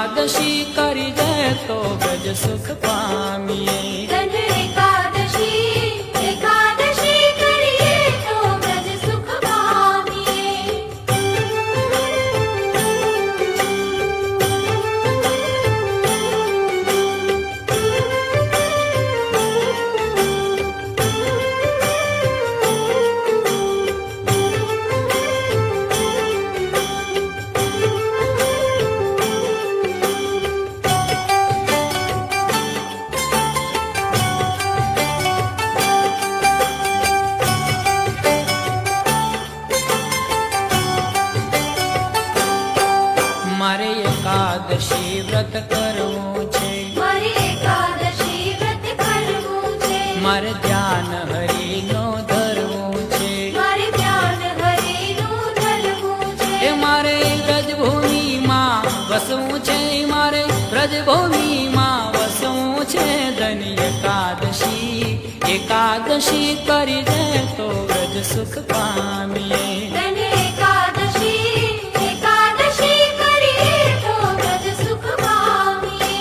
એકાદશી કરી દે તો ગજ સુખ પામીએ. ધન એકાદશી કરીએ તો ગજ સુખ પામીએ. મારે એકાદશી વ્રત કરવું છે, મારે એકાદશી વ્રત કરવું છે. મારે ધ્યાન હરિનો ધરવું છે, મારે ધ્યાન હરિનું ધરવું છે. એ મારે વ્રજભૂમિમાં વસવું છે, મારે વ્રજભૂમિમાં વસવું છે. ધન એકાદશી કરી દે તો વ્રજ સુખ પામીએ. ધન એકાદશી કરીએ તો વ્રજ સુખ પામીએ.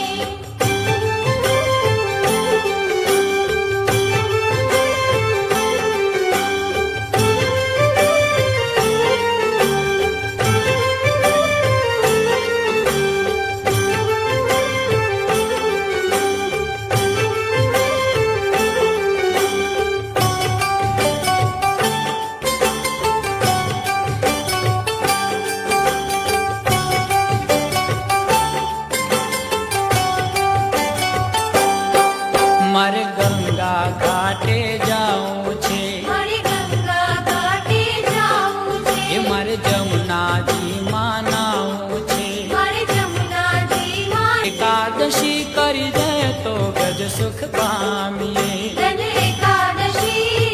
મારે ગંગા ઘાટે જાવું છે, મારે ગંગા ઘાટે જાવું છે. એ મારે જમુનાજીમાં નાવું છે. મારે જમુનાજીમાં એકાદશી કરી દે તો ગજ સુખ પામીએ. ધન એકાદશી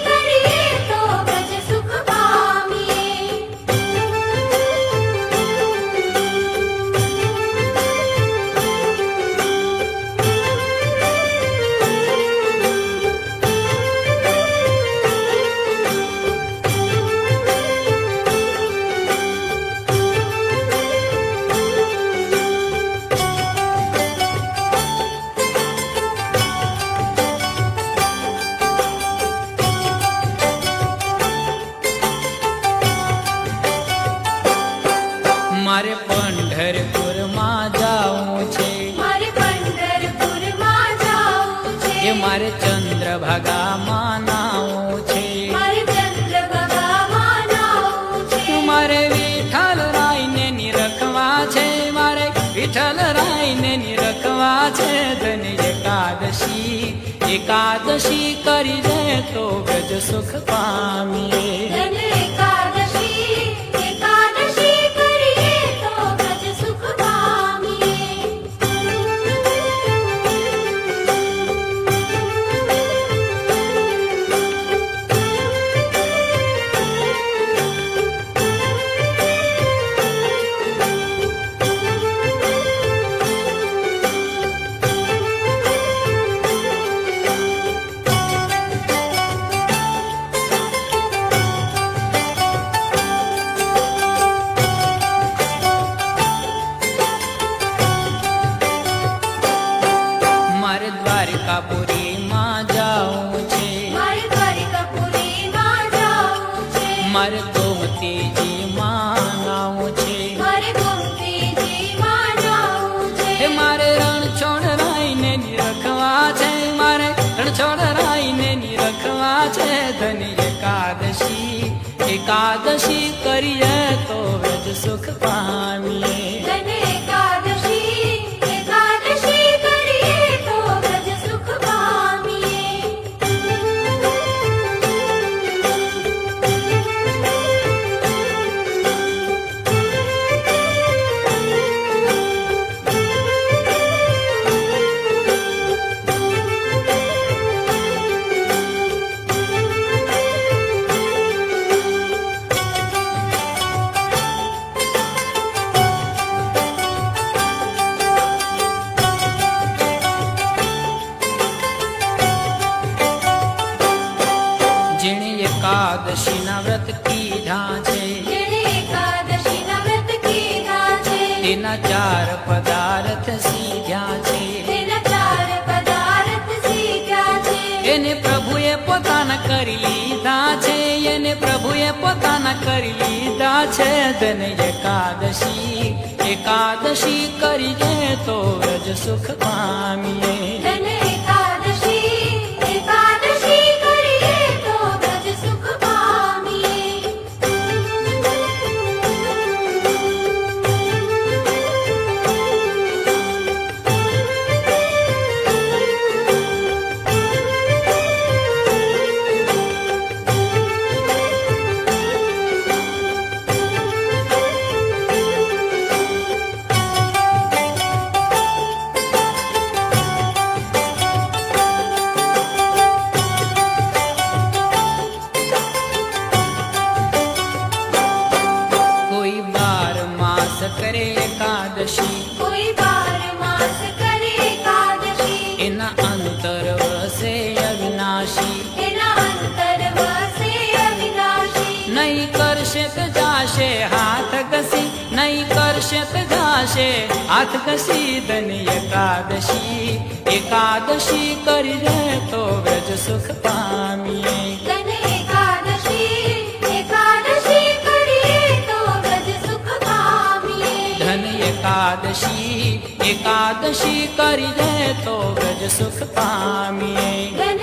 કરીએ તો ગજ સુખ પામીએ. મારે પંઢરપુરમાં જાવું છે, મારે પંઢરપુરમાં જાવું છે. એ મારે ચંદ્રભાગામાં નાવું છે. મારે ચંદ્રભાગામાં નાવું છે. મારે વિઠ્ઠલ રાયને નિરખવા છે, મારે વિઠ્ઠલ રાયને નિરખવા છે. ધન એકાદશી કરી દે તો ગજ સુખ પામીએ. ધન એકાદશી કરીએ તો ગજ સુખ પામીએ. મારે દ્વારકાપુરીમાં જાવું છે, મારે દ્વારકાપુરીમાં જાવું છે. મારે ગોમતીજીમાં નાવું છે. મારે ગોમતીજીમાં જાવું છે. એ મારે રણછોડ રાયને નિરખવા છે, મારે રણછોડ રાયને નિરખવા છે. ધન એકાદશી કરીએ તો વ્રજ સુખ પામીએ. ધન એકાદશી કરીએ તો વ્રજ સુખ પામીએ. એકાદશીના વ્રત કીધા છે, જેણે એકાદશીના વ્રત કીધા છે. તેના ચાર પદાર્થ સીધ્યા છે. તેના ચાર પદાર્થ સીધ્યા છે. એને પ્રભુએ પોતાના કરી લીધા છે. એને પ્રભુએ પોતાના કરી લીધા છે. ધન એકાદશી એકાદશી કરીએ તો વ્રજ સુખ પામીએ. ધન એકાદશી એકાદશી કરીએ તો વ્રજ સુખ પામીએ. કોઈ 12 માસ કરે એકાદશી. કોઈ 12 માસ કરે એકાદશી. એના અંતર વસે અવિનાશી. એના અંતર વસે અવિનાશી. નહીં કરશે તો જાશે હાથ ઘસી. નહીં કરશે તો જાશે હાથ ઘસી. ધન એકાદશી એકાદશી કરી રે તો વ્રજ સુખ પામીએ. ધન એકાદશી એકાદશી કરીએ તો વ્રજ સુખ પામીએ. ધન એકાદશી એકાદશી કરી રે તો વ્રજ સુખ પામીએ. ધન